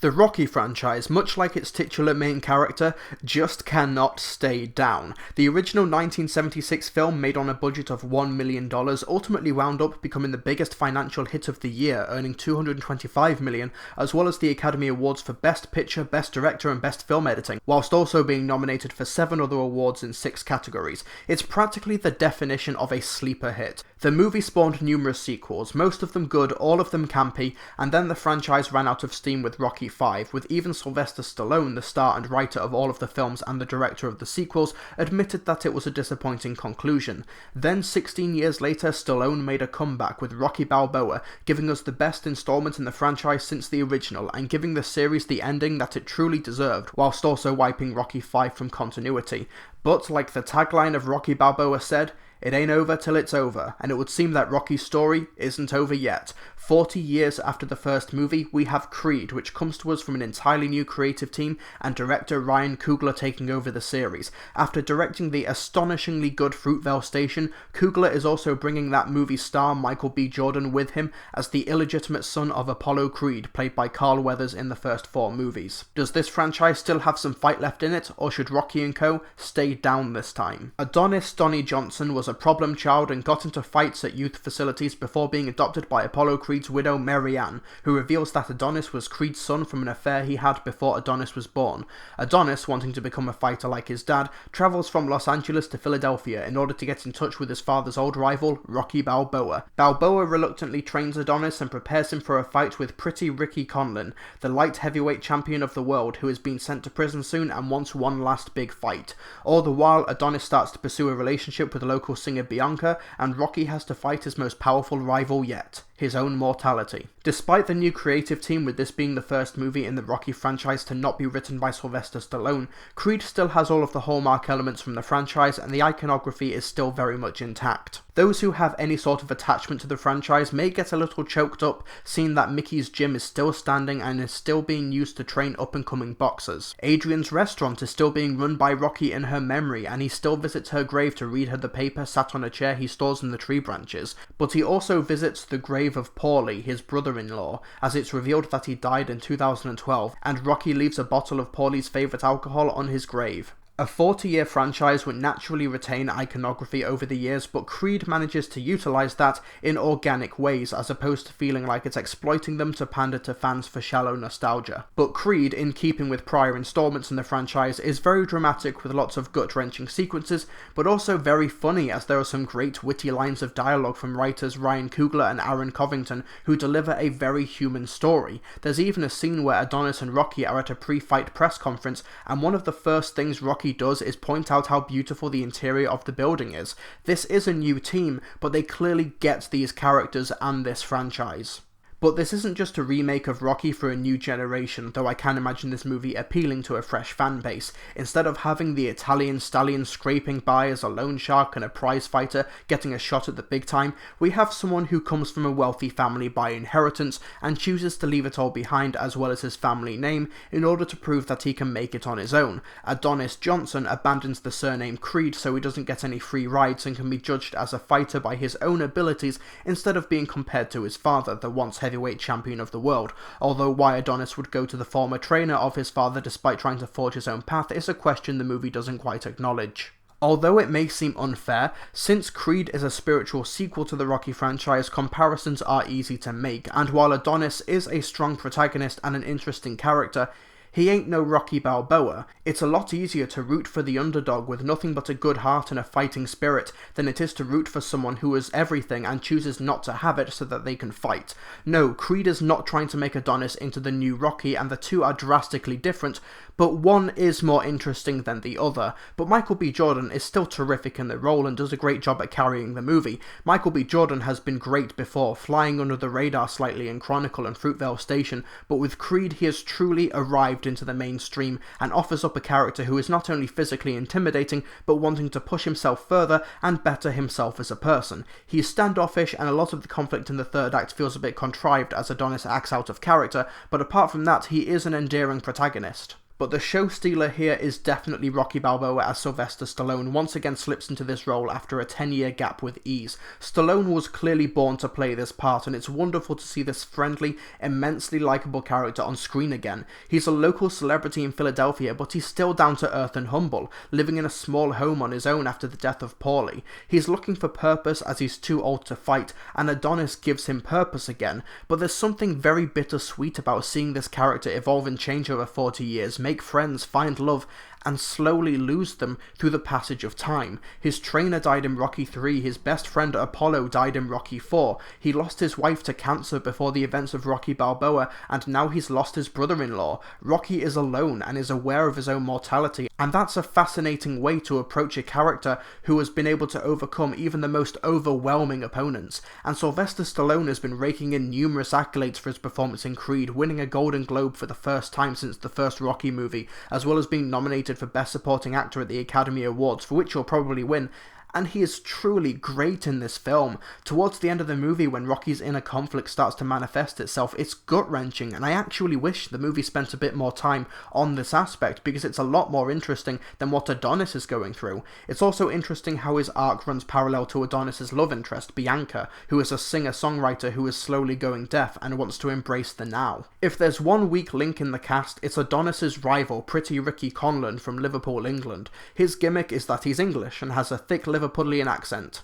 The Rocky franchise, much like its titular main character, just cannot stay down. The original 1976 film, made on a budget of $1 million, ultimately wound up becoming the biggest financial hit of the year, earning $225 million, as well as the Academy Awards for Best Picture, Best Director and Best Film Editing, whilst also being nominated for 7 other awards in 6 categories. It's practically the definition of a sleeper hit. The movie spawned numerous sequels, most of them good, all of them campy, and then the franchise ran out of steam with Rocky V, with even Sylvester Stallone, the star and writer of all of the films and the director of the sequels, admitted that it was a disappointing conclusion. Then 16 years later, Stallone made a comeback with Rocky Balboa, giving us the best installment in the franchise since the original, and giving the series the ending that it truly deserved, whilst also wiping Rocky V from continuity. But, like the tagline of Rocky Balboa said, "It ain't over till it's over," and it would seem that Rocky's story isn't over yet. 40 years after the first movie, we have Creed, which comes to us from an entirely new creative team and director Ryan Coogler taking over the series. After directing the astonishingly good Fruitvale Station, Coogler is also bringing that movie star Michael B. Jordan with him as the illegitimate son of Apollo Creed, played by Carl Weathers in the first 4 movies. Does this franchise still have some fight left in it, or should Rocky & Co. stay down this time? Adonis Donnie Johnson was a problem child and got into fights at youth facilities before being adopted by Apollo Creed's widow Mary Ann, who reveals that Adonis was Creed's son from an affair he had before Adonis was born. Adonis, wanting to become a fighter like his dad, travels from Los Angeles to Philadelphia in order to get in touch with his father's old rival, Rocky Balboa. Balboa reluctantly trains Adonis and prepares him for a fight with Pretty Ricky Conlon, the light heavyweight champion of the world who has been sent to prison soon and wants one last big fight. All the while, Adonis starts to pursue a relationship with local singer Bianca, and Rocky has to fight his most powerful rival yet, his own mortality. Despite the new creative team, with this being the first movie in the Rocky franchise to not be written by Sylvester Stallone, Creed still has all of the hallmark elements from the franchise and the iconography is still very much intact. Those who have any sort of attachment to the franchise may get a little choked up seeing that Mickey's gym is still standing and is still being used to train up-and-coming boxers. Adrian's restaurant is still being run by Rocky in her memory, and he still visits her grave to read her the paper sat on a chair he stores in the tree branches, but he also visits the grave of Paulie, his brother-in-law, as it's revealed that he died in 2012, and Rocky leaves a bottle of Paulie's favourite alcohol on his grave. A 40-year franchise would naturally retain iconography over the years, but Creed manages to utilise that in organic ways, as opposed to feeling like it's exploiting them to pander to fans for shallow nostalgia. But Creed, in keeping with prior installments in the franchise, is very dramatic with lots of gut-wrenching sequences, but also very funny, as there are some great witty lines of dialogue from writers Ryan Coogler and Aaron Covington, who deliver a very human story. There's even a scene where Adonis and Rocky are at a pre-fight press conference, and one of the first things Rocky does is point out how beautiful the interior of the building is. This is a new team, but they clearly get these characters and this franchise. But this isn't just a remake of Rocky for a new generation, though I can imagine this movie appealing to a fresh fan base. Instead of having the Italian stallion scraping by as a loan shark and a prize fighter getting a shot at the big time, we have someone who comes from a wealthy family by inheritance and chooses to leave it all behind as well as his family name in order to prove that he can make it on his own. Adonis Johnson abandons the surname Creed so he doesn't get any free rides and can be judged as a fighter by his own abilities instead of being compared to his father, the once heavyweight champion of the world, although why Adonis would go to the former trainer of his father despite trying to forge his own path is a question the movie doesn't quite acknowledge. Although it may seem unfair, since Creed is a spiritual sequel to the Rocky franchise, comparisons are easy to make, and while Adonis is a strong protagonist and an interesting character, he ain't no Rocky Balboa. It's a lot easier to root for the underdog with nothing but a good heart and a fighting spirit than it is to root for someone who is everything and chooses not to have it so that they can fight. No, Creed is not trying to make Adonis into the new Rocky, and the two are drastically different, but one is more interesting than the other. But Michael B. Jordan is still terrific in the role and does a great job at carrying the movie. Michael B. Jordan has been great before, flying under the radar slightly in Chronicle and Fruitvale Station, but with Creed he has truly arrived into the mainstream and offers up a character who is not only physically intimidating, but wanting to push himself further and better himself as a person. He is standoffish, and a lot of the conflict in the third act feels a bit contrived as Adonis acts out of character, but apart from that, he is an endearing protagonist. but the show stealer here is definitely Rocky Balboa, as Sylvester Stallone once again slips into this role after a 10-year gap with ease. Stallone was clearly born to play this part, and it's wonderful to see this friendly, immensely likeable character on screen again. He's a local celebrity in Philadelphia, but he's still down to earth and humble, living in a small home on his own after the death of Paulie. He's looking for purpose as he's too old to fight, and Adonis gives him purpose again, but there's something very bittersweet about seeing this character evolve and change over 40 years, make friends, find love, and slowly lose them through the passage of time. His trainer died in Rocky 3, his best friend Apollo died in Rocky 4, he lost his wife to cancer before the events of Rocky Balboa, and now he's lost his brother-in-law. Rocky is alone and is aware of his own mortality, and that's a fascinating way to approach a character who has been able to overcome even the most overwhelming opponents. And Sylvester Stallone has been raking in numerous accolades for his performance in Creed, winning a Golden Globe for the first time since the first Rocky movie, as well as being nominated for Best Supporting Actor at the Academy Awards, for which he'll probably win. And he is truly great in this film. Towards the end of the movie, when Rocky's inner conflict starts to manifest itself, it's gut-wrenching, and I actually wish the movie spent a bit more time on this aspect, because it's a lot more interesting than what Adonis is going through. It's also interesting how his arc runs parallel to Adonis's love interest, Bianca, who is a singer-songwriter who is slowly going deaf and wants to embrace the now. If there's one weak link in the cast, it's Adonis's rival, Pretty Ricky Conlon from Liverpool, England. His gimmick is that he's English and has a thick Liverpudlian accent.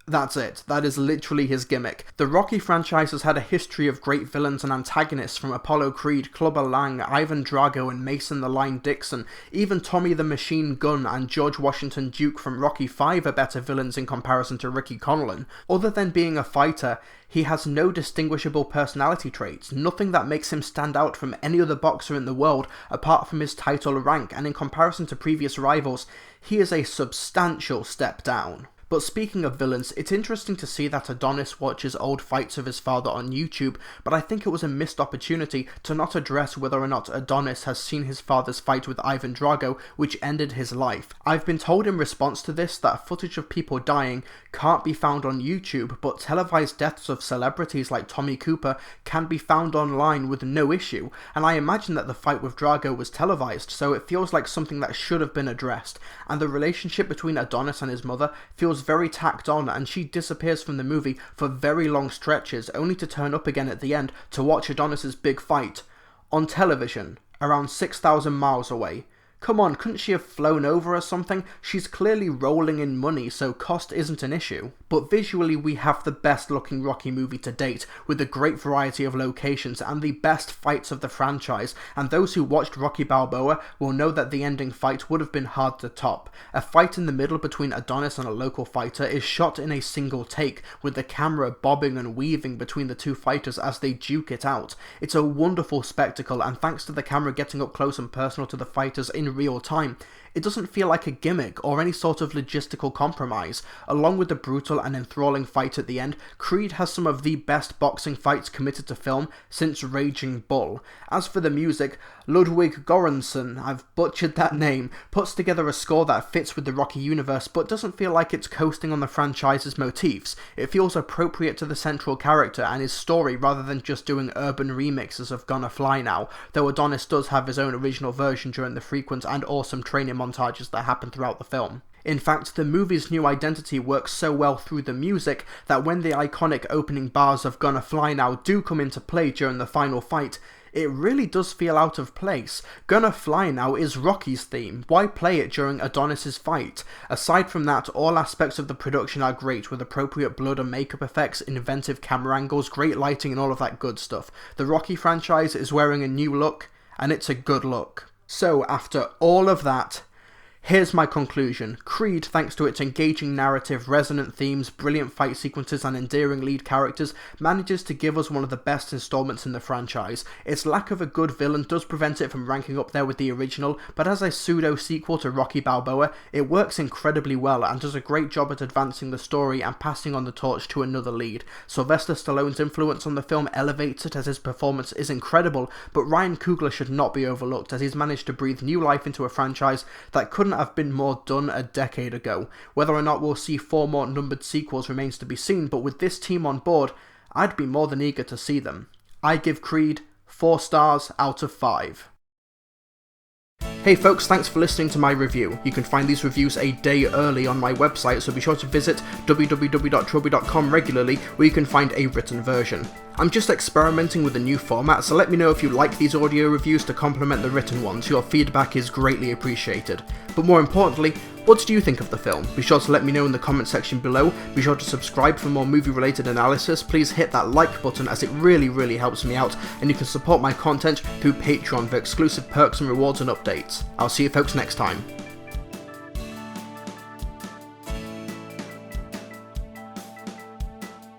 That's it. That is literally his gimmick. The Rocky franchise has had a history of great villains and antagonists from Apollo Creed, Clubber Lang, Ivan Drago and Mason the Line Dixon. Even Tommy the Machine Gun and George Washington Duke from Rocky V are better villains in comparison to Ricky Conlon. Other than being a fighter, he has no distinguishable personality traits, nothing that makes him stand out from any other boxer in the world apart from his title rank, and in comparison to previous rivals, he is a substantial step down. But speaking of villains, it's interesting to see that Adonis watches old fights of his father on YouTube, but I think it was a missed opportunity to not address whether or not Adonis has seen his father's fight with Ivan Drago, which ended his life. I've been told in response to this that footage of people dying can't be found on YouTube, but televised deaths of celebrities like Tommy Cooper can be found online with no issue, and I imagine that the fight with Drago was televised, so it feels like something that should have been addressed, and the relationship between Adonis and his mother feels very tacked on, and she disappears from the movie for very long stretches, only to turn up again at the end to watch Adonis's big fight on television, around 6,000 miles away. Come on, couldn't she have flown over or something? She's clearly rolling in money, so cost isn't an issue. But visually we have the best looking Rocky movie to date, with a great variety of locations and the best fights of the franchise, and those who watched Rocky Balboa will know that the ending fight would have been hard to top. A fight in the middle between Adonis and a local fighter is shot in a single take, with the camera bobbing and weaving between the two fighters as they duke it out. It's a wonderful spectacle, and thanks to the camera getting up close and personal to the fighters in real time, it doesn't feel like a gimmick or any sort of logistical compromise. Along with the brutal and enthralling fight at the end, Creed has some of the best boxing fights committed to film since Raging Bull. As for the music, Ludwig Göransson, I've butchered that name, puts together a score that fits with the Rocky universe but doesn't feel like it's coasting on the franchise's motifs. It feels appropriate to the central character and his story rather than just doing urban remixes of Gonna Fly Now, though Adonis does have his own original version during the frequent and awesome training montages that happen throughout the film. In fact, the movie's new identity works so well through the music that when the iconic opening bars of Gonna Fly Now do come into play during the final fight, it really does feel out of place. Gonna Fly Now is Rocky's theme, why play it during Adonis's fight? Aside from that, all aspects of the production are great, with appropriate blood and makeup effects, inventive camera angles, great lighting and all of that good stuff. The Rocky franchise is wearing a new look, and it's a good look. So after all of that, here's my conclusion. Creed, thanks to its engaging narrative, resonant themes, brilliant fight sequences and endearing lead characters, manages to give us one of the best installments in the franchise. Its lack of a good villain does prevent it from ranking up there with the original, but as a pseudo-sequel to Rocky Balboa, it works incredibly well and does a great job at advancing the story and passing on the torch to another lead. Sylvester Stallone's influence on the film elevates it as his performance is incredible, but Ryan Coogler should not be overlooked as he's managed to breathe new life into a franchise that couldn't have been more done a decade ago. Whether or not we'll see 4 more numbered sequels remains to be seen, but with this team on board, I'd be more than eager to see them. I give Creed 4 stars out of 5. Hey folks, thanks for listening to my review. You can find these reviews a day early on my website, so be sure to visit www.trilbee.com regularly where you can find a written version. I'm just experimenting with a new format, so let me know if you like these audio reviews to complement the written ones. Your feedback is greatly appreciated. But more importantly, what do you think of the film? Be sure to let me know in the comment section below. Be sure to subscribe for more movie-related analysis. Please hit that like button as it really helps me out, and you can support my content through Patreon for exclusive perks and rewards and updates. I'll see you folks next time.